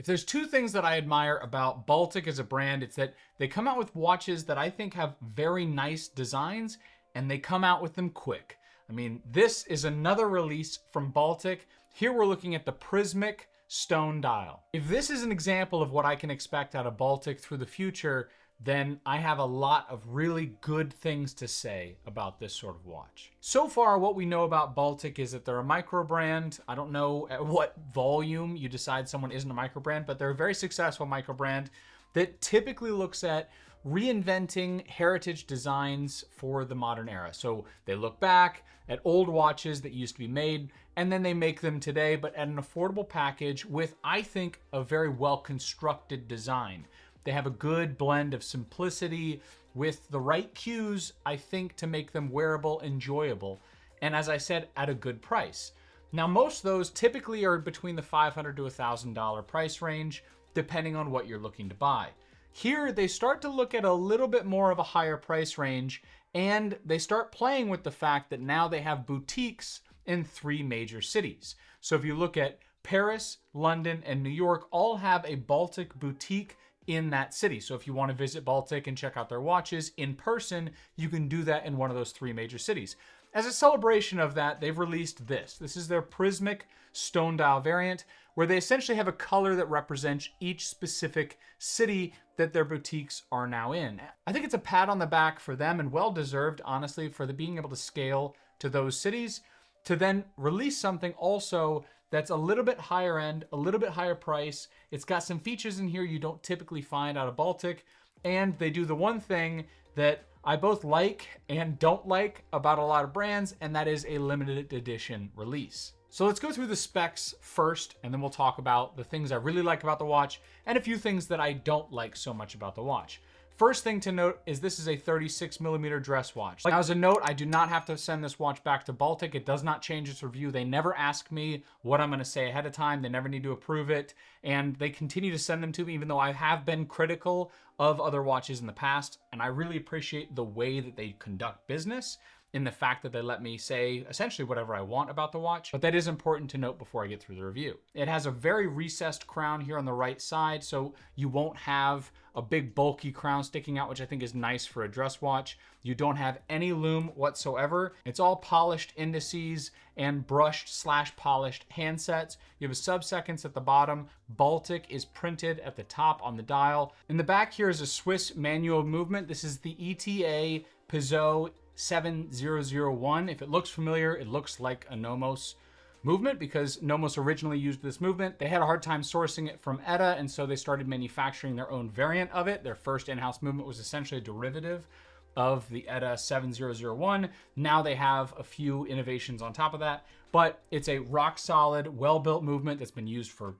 If there's two things that I admire about Baltic as a brand, it's that they come out with watches that I think have very nice designs and they come out with them quick. I mean, this is another release from Baltic. Here we're looking at the Prismic Stone Dial. If this is an example of what I can expect out of Baltic through the future, then I have a lot of really good things to say about this sort of watch. So far, what we know about Baltic is that they're a micro brand. I don't know at what volume you decide someone isn't a micro brand, but they're a very successful micro brand that typically looks at reinventing heritage designs for the modern era. So they look back at old watches that used to be made, and then they make them today, but at an affordable package with, I think, a very well-constructed design. They have a good blend of simplicity with the right cues, I think, to make them wearable, enjoyable, and as I said, at a good price. Now, most of those typically are between the $500 to $1,000 price range, depending on what you're looking to buy. Here, they start to look at a little bit more of a higher price range, and they start playing with the fact that now they have boutiques in 3 major cities. So if you look at Paris, London, and New York, all have a Baltic boutique in that city. So if you want to visit Baltic and check out their watches in person, you can do that in one of those 3 major cities. As a celebration of that, they've released this. This is their Prismic Stone Dial variant, where they essentially have a color that represents each specific city that their boutiques are now in. I think it's a pat on the back for them, and well-deserved, honestly, for the being able to scale to those cities, to then release something also that's a little bit higher end, a little bit higher price. It's got some features in here you don't typically find out of Baltic, and they do the one thing that I both like and don't like about a lot of brands, and that is a limited edition release. So let's go through the specs first, and then we'll talk about the things I really like about the watch and a few things that I don't like so much about the watch. First thing to note is this is a 36mm dress watch. Now, as a note, I do not have to send this watch back to Baltic. It does not change its review. They never ask me what I'm going to say ahead of time. They never need to approve it. And they continue to send them to me, even though I have been critical of other watches in the past. And I really appreciate the way that they conduct business, in the fact that they let me say essentially whatever I want about the watch, but that is important to note before I get through the review. It has a very recessed crown here on the right side, so you won't have a big bulky crown sticking out, which I think is nice for a dress watch. You don't have any lume whatsoever. It's all polished indices and brushed/polished handsets. You have a sub-seconds at the bottom. Baltic is printed at the top on the dial. In the back here is a Swiss manual movement. This is the ETA Peugeot 7001. If it looks familiar, it looks like a Nomos movement because Nomos originally used this movement. They had a hard time sourcing it from ETA, and so they started manufacturing their own variant of it. Their first in-house movement was essentially a derivative of the ETA 7001. Now they have a few innovations on top of that, but it's a rock solid, well-built movement that's been used for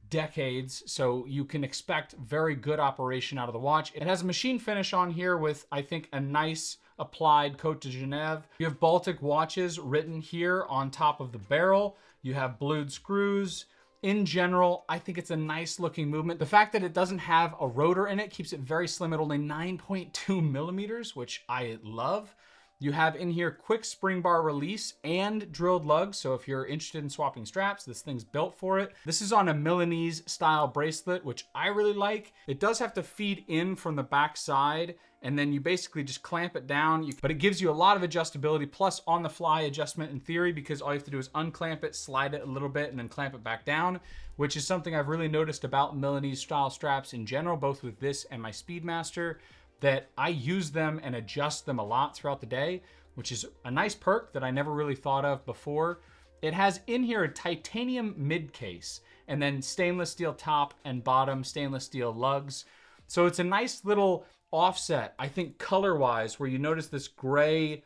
decades, so you can expect very good operation out of the watch. It has a machine finish on here with, I think, a nice applied Côte de Genève. You have Baltic watches written here on top of the barrel. You have blued screws. In general, I think it's a nice looking movement. The fact that it doesn't have a rotor in it keeps it very slim at only 9.2 millimeters, which I love. You have in here quick spring bar release and drilled lugs. So if you're interested in swapping straps, this thing's built for it. This is on a Milanese style bracelet, which I really like. It does have to feed in from the back side, and then you basically just clamp it down. But it gives you a lot of adjustability, plus on the fly adjustment in theory, because all you have to do is unclamp it, slide it a little bit, and then clamp it back down, which is something I've really noticed about Milanese style straps in general, both with this and my Speedmaster, that I use them and adjust them a lot throughout the day, which is a nice perk that I never really thought of before. It has in here a titanium mid case, and then stainless steel top and bottom stainless steel lugs. So it's a nice little offset, I think color-wise, where you notice this gray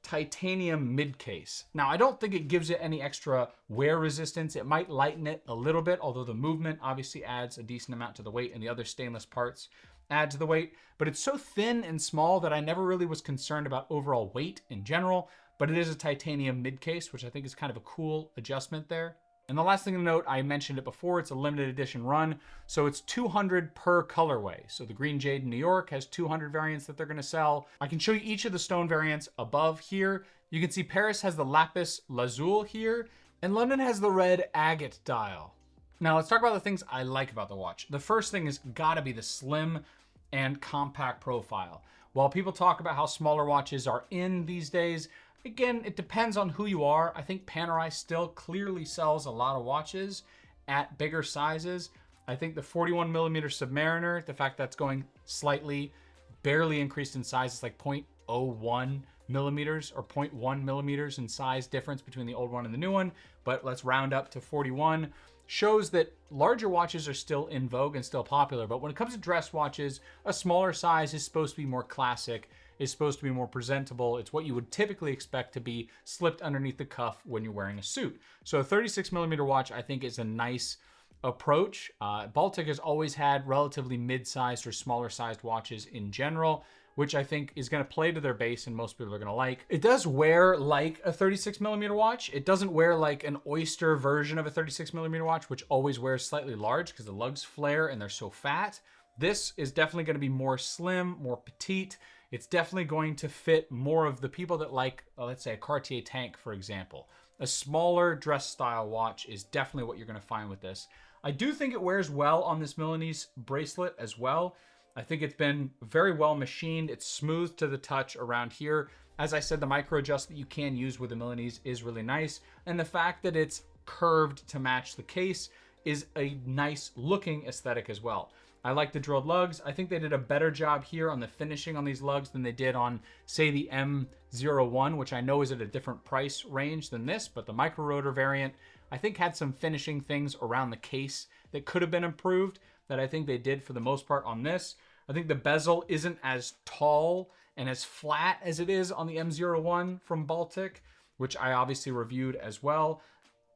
titanium mid case. Now, I don't think it gives it any extra wear resistance. It might lighten it a little bit, although the movement obviously adds a decent amount to the weight, and the other stainless parts add to the weight, but it's so thin and small that I never really was concerned about overall weight in general, but it is a titanium mid case, which I think is kind of a cool adjustment there. And the last thing to note, I mentioned it before, it's a limited edition run, so it's 200 per colorway. So the Green Jade in New York has 200 variants that they're gonna sell. I can show you each of the stone variants above here. You can see Paris has the Lapis Lazuli here, and London has the red agate dial. Now let's talk about the things I like about the watch. The first thing is gotta be the slim and compact profile. While people talk about how smaller watches are in these days, again, it depends on who you are. I think Panerai still clearly sells a lot of watches at bigger sizes. I think the 41 millimeter Submariner, the fact that's going slightly, barely increased in size, it's like 0.01 millimeters or 0.1 millimeters in size difference between the old one and the new one, but let's round up to 41, shows that larger watches are still in vogue and still popular. But when it comes to dress watches, a smaller size is supposed to be more classic, is supposed to be more presentable. It's what you would typically expect to be slipped underneath the cuff when you're wearing a suit. So a 36 millimeter watch, I think, is a nice approach. Baltic has always had relatively mid-sized or smaller sized watches in general, which I think is going to play to their base and most people are going to like. It does wear like a 36 millimeter watch. It doesn't wear like an Oyster version of a 36 millimeter watch, which always wears slightly large because the lugs flare and they're so fat. This is definitely going to be more slim, more petite. It's definitely going to fit more of the people that like, let's say, a Cartier tank, for example. A smaller dress style watch is definitely what you're going to find with this. I do think it wears well on this Milanese bracelet as well. I think it's been very well machined. It's smooth to the touch around here. As I said, the micro adjust that you can use with the Milanese is really nice. And the fact that it's curved to match the case is a nice looking aesthetic as well. I like the drilled lugs. I think they did a better job here on the finishing on these lugs than they did on, say, the M01, which I know is at a different price range than this, but the micro rotor variant, I think, had some finishing things around the case that could have been improved that I think they did for the most part on this. I think the bezel isn't as tall and as flat as it is on the M01 from Baltic, which I obviously reviewed as well,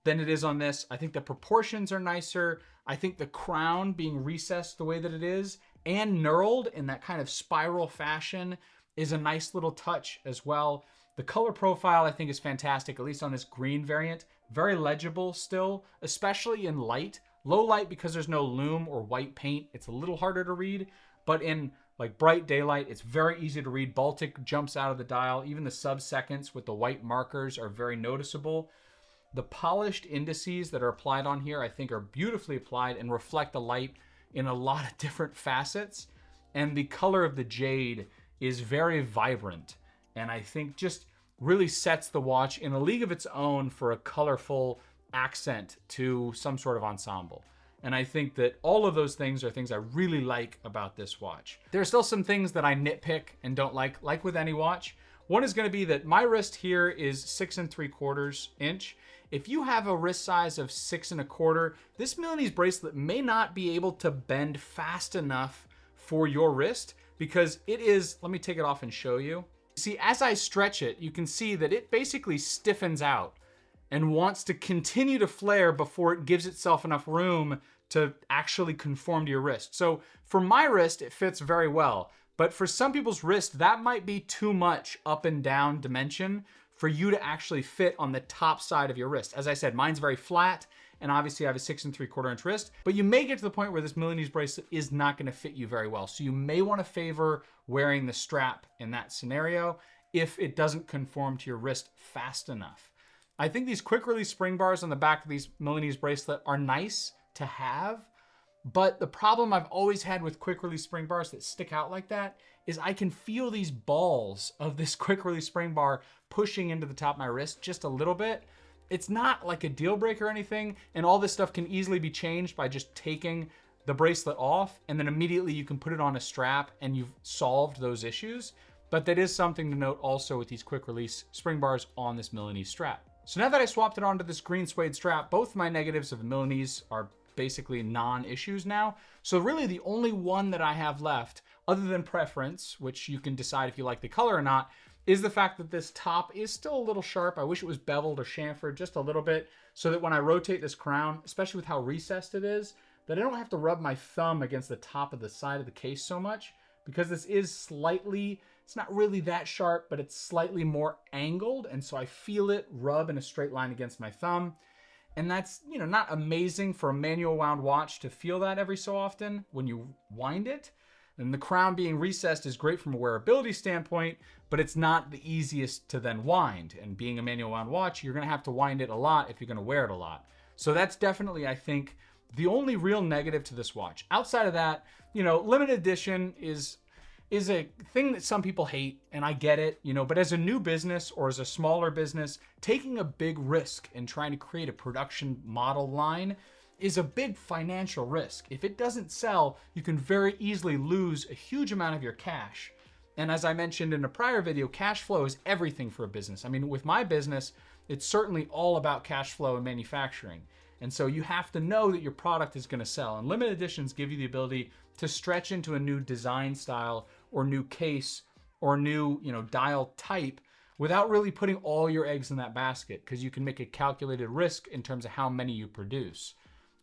than it is on this. I think the proportions are nicer. I think the crown being recessed the way that it is and knurled in that kind of spiral fashion is a nice little touch as well. The color profile I think is fantastic, at least on this green variant. Very legible still, especially in light. Low light, because there's no lume or white paint, it's a little harder to read, but in like bright daylight, it's very easy to read. Baltic jumps out of the dial. Even the sub-seconds with the white markers are very noticeable. The polished indices that are applied on here, I think, are beautifully applied and reflect the light in a lot of different facets. And the color of the jade is very vibrant, and I think just really sets the watch in a league of its own for a colorful accent to some sort of ensemble. And I think that all of those things are things I really like about this watch. There are still some things that I nitpick and don't like with any watch. One is going to be that my wrist here is 6 3/4 inch. If you have a wrist size of 6 1/4, this Milanese bracelet may not be able to bend fast enough for your wrist because it is, let me take it off and show you. See, as I stretch it, you can see that it basically stiffens out and wants to continue to flare before it gives itself enough room to actually conform to your wrist. So for my wrist, it fits very well. But for some people's wrist, that might be too much up and down dimension for you to actually fit on the top side of your wrist. As I said, mine's very flat, and obviously I have a 6 3/4 inch wrist, but you may get to the point where this Milanese bracelet is not gonna fit you very well. So you may wanna favor wearing the strap in that scenario if it doesn't conform to your wrist fast enough. I think these quick release spring bars on the back of these Milanese bracelet are nice to have, but the problem I've always had with quick release spring bars that stick out like that is I can feel these balls of this quick release spring bar pushing into the top of my wrist just a little bit. It's not like a deal breaker or anything, and all this stuff can easily be changed by just taking the bracelet off, and then immediately you can put it on a strap and you've solved those issues. But that is something to note also with these quick release spring bars on this Milanese strap. So now that I swapped it onto this green suede strap, both my negatives of the Milanese are basically non-issues now. So really the only one that I have left, other than preference, which you can decide if you like the color or not, is the fact that this top is still a little sharp. I wish it was beveled or chamfered just a little bit so that when I rotate this crown, especially with how recessed it is, that I don't have to rub my thumb against the top of the side of the case so much, because this is slightly, it's not really that sharp, but it's slightly more angled. And so I feel it rub in a straight line against my thumb. And that's, you know, not amazing for a manual wound watch to feel that every so often when you wind it. And the crown being recessed is great from a wearability standpoint, but it's not the easiest to then wind. And being a manual wound watch, you're gonna have to wind it a lot if you're gonna wear it a lot. So that's definitely, I think, the only real negative to this watch. Outside of that, you know, limited edition is a thing that some people hate, and I get it, you know, but as a new business or as a smaller business, taking a big risk and trying to create a production model line is a big financial risk. If it doesn't sell, you can very easily lose a huge amount of your cash. And as I mentioned in a prior video, cash flow is everything for a business. I mean, with my business, it's certainly all about cash flow and manufacturing. And so you have to know that your product is going to sell. And limited editions give you the ability to stretch into a new design style or new case or new, you know, dial type without really putting all your eggs in that basket, because you can make a calculated risk in terms of how many you produce.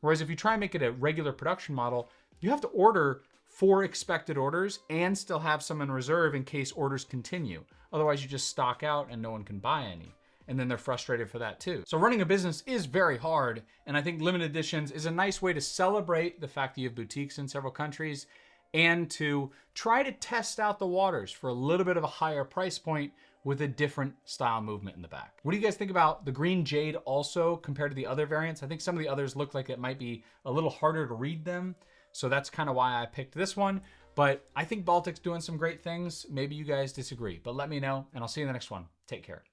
Whereas if you try and make it a regular production model, you have to order 4 expected orders and still have some in reserve in case orders continue. Otherwise you just stock out and no one can buy any. And then they're frustrated for that too. So running a business is very hard, and I think limited editions is a nice way to celebrate the fact that you have boutiques in several countries and to try to test out the waters for a little bit of a higher price point with a different style movement in the back. What do you guys think about the green jade also compared to the other variants? I think some of the others look like it might be a little harder to read them. So that's kind of why I picked this one. But I think Baltic's doing some great things. Maybe you guys disagree, but let me know, and I'll see you in the next one. Take care.